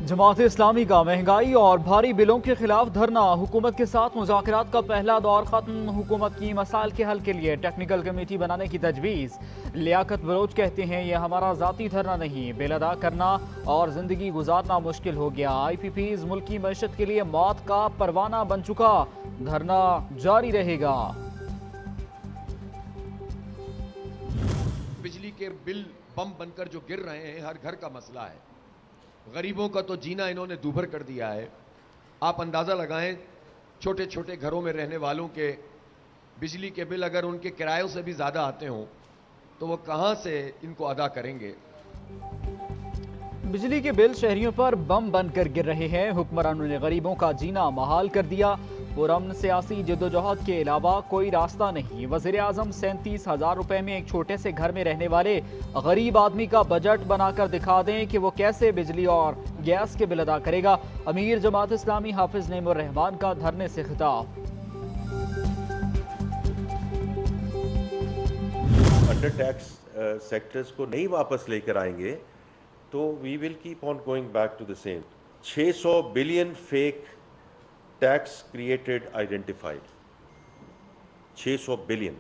जमात इस्लामी का महंगाई और भारी बिलों के खिलाफ धरना। हुकूमत के साथ मुज़ाकरात का पहला दौर खत्म। हुकूमत की मसाइल के हल के लिए टेक्निकल कमेटी बनाने की तजवीज़। लियाकत बलोच कहते हैं यह हमारा ज़ाती धरना नहीं, बिल अदा करना और ज़िंदगी गुजारना मुश्किल हो गया। IPPs मुल्क की मईशत के लिए मौत का परवाना बन चुका। धरना जारी रहेगा। बिजली के बिल बम बनकर जो गिर रहे हैं, हर घर का मसला है। गरीबों का तो जीना इन्होंने दूभर कर दिया है। आप अंदाज़ा लगाएं, छोटे छोटे घरों में रहने वालों के बिजली के बिल अगर उनके किरायों से भी ज़्यादा आते हों तो वो कहां से इनको अदा करेंगे। बिजली के बिल शहरियों पर बम बनकर गिर रहे हैं। हुक्मरानों ने गरीबों का जीना महाल कर दिया। पुरअमन सियासी जद्दोजहद के अलावा कोई रास्ता नहीं। वज़ीर आज़म 37,000 रुपए में एक छोटे से घर में रहने वाले गरीब आदमी का बजट बनाकर दिखा दें कि वो कैसे बिजली और गैस के बिल अदा करेगा। अमीर जमात इस्लामी हाफिज नईमुर रहमान का धरने से खिताब। अंडर टैक्स सेक्टर्स को नहीं वापस लेकर आएंगे तो we will keep on going back to the same. 600 billion fake tax created identified, 600 billion,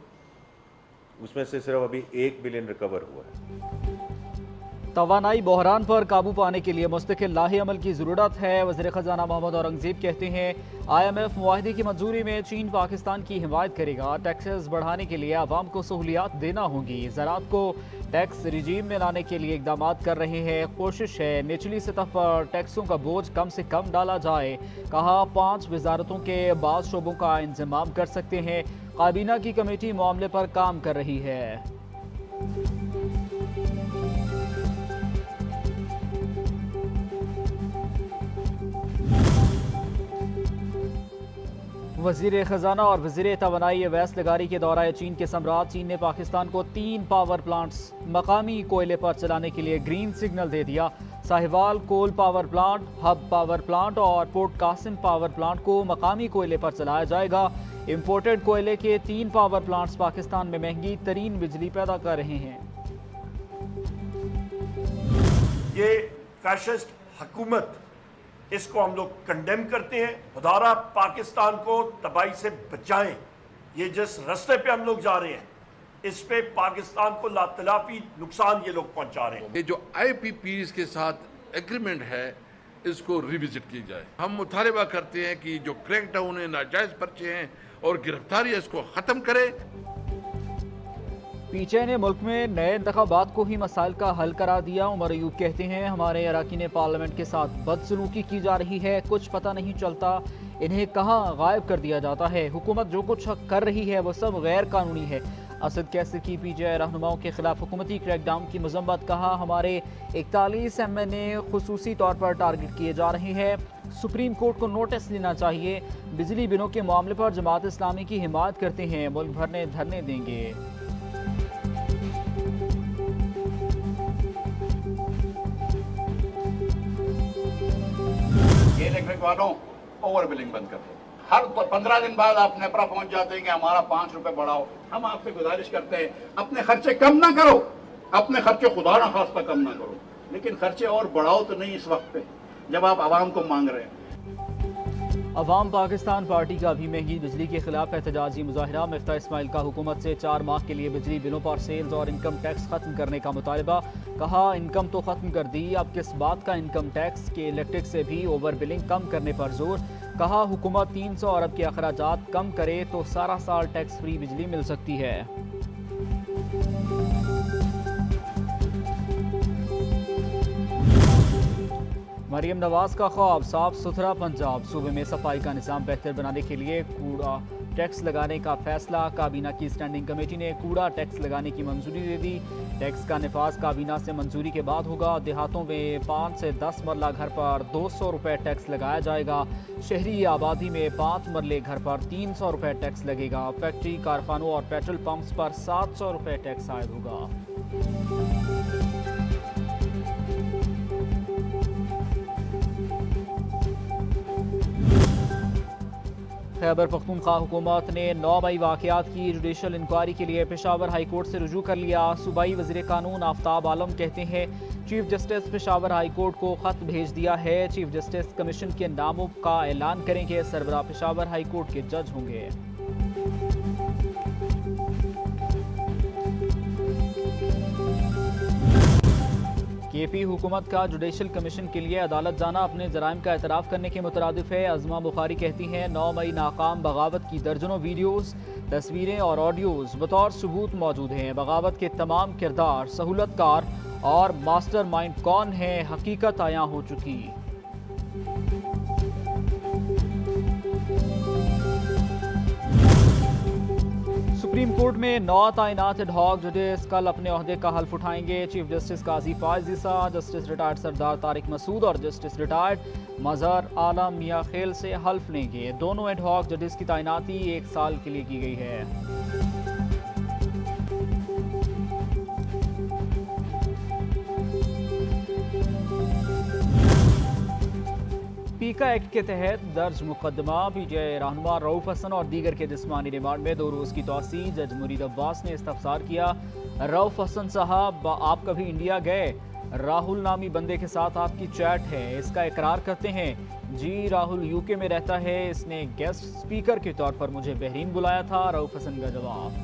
उसमें से सिर्फ अभी 1 बिलियन रिकवर हुआ है। तवानाई बहरान पर काबू पाने के लिए मुस्तकिल लाहे अमल की ज़रूरत है। वज़ीर ख़जाना मोहम्मद औरंगज़ेब कहते हैं IMF मुआहदे की मंजूरी में चीन पाकिस्तान की हिमायत करेगा। टैक्सेस बढ़ाने के लिए आवाम को सहूलियात देना होंगी। ज़राअत को टैक्स रिजीम में लाने के लिए इकदाम कर रहे हैं। कोशिश है निचली सतह पर टैक्सों का बोझ कम से कम डाला जाए। कहा 5 वजारतों के बाद शोबों का इंतजाम कर सकते हैं। काबीना की कमेटी मामले पर काम कर रही है। वज़ीर ख़जाना और वज़ीर तवानाई अवैस लगारी के दौराए चीन के सम्राट। चीन ने पाकिस्तान को 3 पावर प्लांट्स मकामी कोयले पर चलाने के लिए ग्रीन सिग्नल दे दिया। Sahiwal coal power plant, Hub power plant और पोर्ट कासिम पावर प्लांट को मकामी कोयले पर चलाया जाएगा। इम्पोर्टेड कोयले के 3 पावर प्लांट्स पाकिस्तान में महंगी तरीन बिजली पैदा कर रहे हैं। ये फैशिस्ट हुकूमत, इसको हम लोग कंडेम करते हैं। खुदारा पाकिस्तान को तबाही से बचाएं। ये जिस रास्ते पे हम लोग जा रहे हैं, इस पे पाकिस्तान को लातलाफी नुकसान ये लोग पहुंचा रहे हैं। ये जो IPPs के साथ एग्रीमेंट है, इसको रिविजिट की जाए। हम मुतालबा करते हैं कि जो क्रैकडाउन है, नाजायज पर्चे हैं और गिरफ्तारी है, इसको खत्म करे। पीछे ने मुल्क में नए इंतखाबात को ही मसाइल का हल करार दिया। उमर अयूब कहते हैं हमारे अरकान पार्लियामेंट के साथ बदसलूकी की जा रही है। कुछ पता नहीं चलता इन्हें कहाँ गायब कर दिया जाता है। हुकूमत जो कुछ कर रही है वो सब गैर कानूनी है। असद कैसर की PTI रहनुमाओं के खिलाफ हुकूमती क्रैकडाउन की मजम्मत। कहा हमारे 41 MNA खुसूसी तौर पर टारगेट किए जा रहे हैं। सुप्रीम कोर्ट को नोटिस लेना चाहिए। बिजली बिलों के मामले पर जमात इस्लामी की हिमायत करते हैं। मुल्क भर में धरने देंगे। इलेक्ट्रिक वालों ओवर बिलिंग बंद कर दो। हर 15 दिन बाद आप नेपरा पहुंच जाते हैं कि हमारा 5 रुपए बढ़ाओ। हम आपसे गुजारिश करते हैं अपने खर्चे कम ना करो, अपने खर्चे खुदा ना खास्ता कम ना करो, लेकिन खर्चे और बढ़ाओ तो नहीं इस वक्त पे जब आप आवाम को मांग रहे हैं। अवाम पाकिस्तान पार्टी का भी महंगी बिजली के खिलाफ एहतजाजी मुजाहिरा। मिफ्ता इस्माइल का हुकूमत से 4 माह के लिए बिजली बिलों पर सेल्स और इनकम टैक्स खत्म करने का मुतालबा। कहा इनकम तो खत्म कर दी, अब किस बात का इनकम टैक्स के इलेक्ट्रिक से भी ओवर बिलिंग कम करने पर जोर। कहा हुकूमत 300 अरब के अखराजात कम करे तो सारा साल टैक्स फ्री बिजली मिल सकती है। मरियम नवाज का ख्वाब साफ सुथरा पंजाब। सूबे में सफाई का निज़ाम बेहतर बनाने के लिए कूड़ा टैक्स लगाने का फैसला। काबीना की स्टैंडिंग कमेटी ने कूड़ा टैक्स लगाने की मंजूरी दे दी। टैक्स का निफाज काबीना से मंजूरी के बाद होगा। देहातों में 5 से 10 मरला घर पर 200 रुपये टैक्स लगाया जाएगा। शहरी आबादी में 5 मरले घर पर 300 रुपये टैक्स लगेगा। फैक्ट्री, कारखानों और पेट्रोल पंप्स पर 700 रुपये टैक्स आयद होगा। खैबर पख्तूनख्वा हुकूमत ने 9 मई वाक़यात की जुडिशल इंक्वायरी के लिए पेशावर हाई कोर्ट से रुजू कर लिया। सूबाई वज़ीर कानून आफ्ताब आलम कहते हैं chief justice Peshawar high court को खत भेज दिया है। चीफ जस्टिस कमीशन के नामों का ऐलान करेंगे। सरबराह पेशावर हाई कोर्ट के जज होंगे। केपी हुकूमत का जुडिशल कमीशन के लिए अदालत जाना अपने जराइम का एतराफ़ करने के मुतरादिफ है। अज़मा बुखारी कहती हैं 9 मई नाकाम बगावत की दर्जनों वीडियोज़, तस्वीरें और ऑडियोज़ बतौर सबूत मौजूद हैं। बगावत के तमाम किरदार, सहूलतकार और मास्टर माइंड कौन है, हकीकत आया हो चुकी। सुप्रीम कोर्ट में 9 तैनात एडहॉक जजेस कल अपने ओहदे का हल्फ उठाएंगे। चीफ जस्टिस काजी फायज ईसा, जस्टिस रिटायर्ड सरदार तारिक मसूद और जस्टिस रिटायर्ड मजहर आलम मियां खेल से हल्फ लेंगे। दोनों एडहॉक जजेस की तैनाती 1 साल के लिए की गई है। पीका एक्ट के तहत दर्ज मुकदमा पीटीआई रहनुमा रऊफ हसन और दीगर के जिस्मानी रिमांड में 2 रोज़ की तौसी। जज मुरीद अब्बास ने इस्तफसार किया, रऊफ हसन साहब आप कभी इंडिया गए? राहुल नामी बंदे के साथ आपकी चैट है, इसका इकरार करते हैं? जी राहुल यूके में रहता है, इसने गेस्ट स्पीकर के तौर पर मुझे बहरीन बुलाया था। रऊफ हसन का जवाब।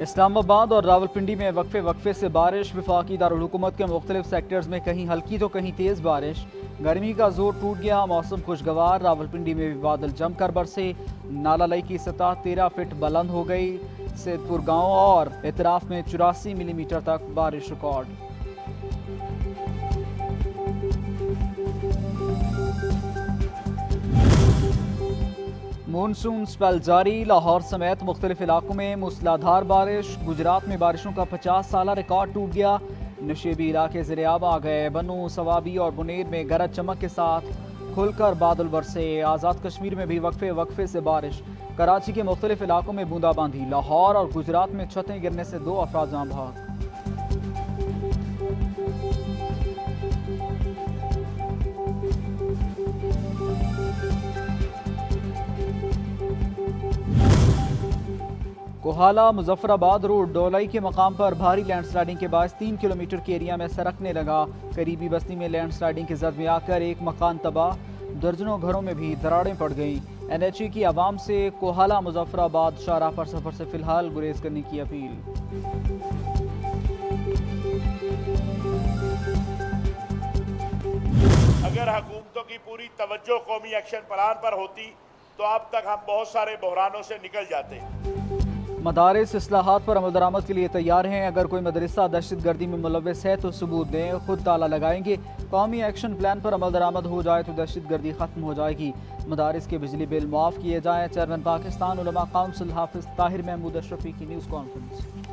इस्लामाबाद और रावलपिंडी में वक्फे से बारिश। वफाकी दारुल हुकूमत के मुख्तलिफ सेक्टर्स में कहीं हल्की तो कहीं तेज़ बारिश। गर्मी का जोर टूट गया, मौसम खुशगवार। रावलपिंडी में भी बादल जमकर बरसे। नाला लई की सतह 13 फीट बुलंद हो गई। सैदपुर गांव और इतराफ में 84 मिलीमीटर तक बारिश रिकॉर्ड। मानसून स्पेल जारी। लाहौर समेत मुख्तलिफ इलाकों में मूसलाधार बारिश। गुजरात में बारिशों का 50 साला रिकॉर्ड टूट गया। नशेबी इलाके ज़ेर-ए-आब आ गए। बनू, सवाबी और बुनेर में गरज चमक के साथ खुलकर बादल बरसे। आज़ाद कश्मीर में भी वक्फे से बारिश। कराची के मुख्तलिफ इलाकों में बूंदाबांदी। लाहौर और गुजरात में छतें गिरने से 2 अफराद जान बहक। कोहाला मुजफ्फराबाद रोड डोलाई के मकाम पर भारी लैंडस्लाइडिंग के बाद 3 किलोमीटर के एरिया में सरकने लगा। करीबी बस्ती में लैंडस्लाइडिंग की जद में आकर एक मकान तबाह, दर्जनों घरों में भी दरारें पड़ गईं। NHA की आवाम से कोहाला मुजफ्फराबाद शाहराह पर सफर से फिलहाल गुरेज करने की अपील। अगर हुकूमतों की पूरी तवज्जो कौमी एक्शन प्लान पर होती तो अब तक हम बहुत सारे बहरानों से निकल जाते। मदारिस इस्लाहात पर अमल दरामद के लिए तैयार हैं। अगर कोई मदरसा दहशत गर्दी में मुलव्वस है तो सबूत दें, खुद ताला लगाएंगे। कौमी एक्शन प्लान पर अमल दरामद हो जाए तो दहशत गर्दी खत्म हो जाएगी। मदारिस के बिजली बिल माफ़ किए जाएँ। चेयरमैन पाकिस्तान उलमा काउंसिल हाफिज ताहिर महमूद अशरफी की न्यूज़ कॉन्फ्रेंस।